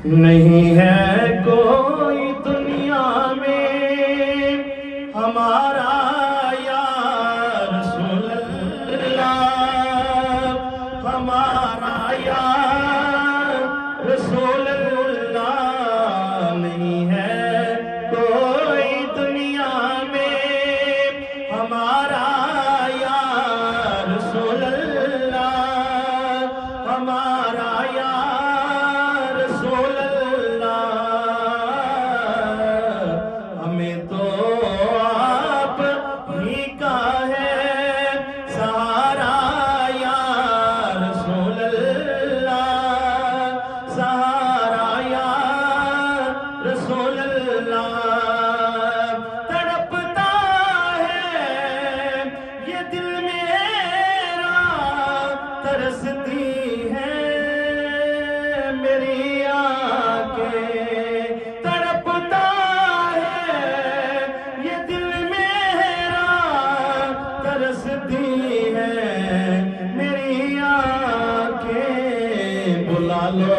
नहीं है कोई दुनिया में हमारा या रसूल अल्लाह, हमारा या रसूल अल्लाह। नहीं है कोई दुनिया में हमारा या रसूल अल्लाह, हमारा या रसूल अल्लाह। हमें तो आप ही का है सहारा या रसूल अल्लाह, सहारा या रसूल अल्लाह। तड़पता है ये दिल मेरा, तरसती है मेरी आंखें। तड़पता है ये दिल मेरा, तरसती है मेरी आंखें। बुला लो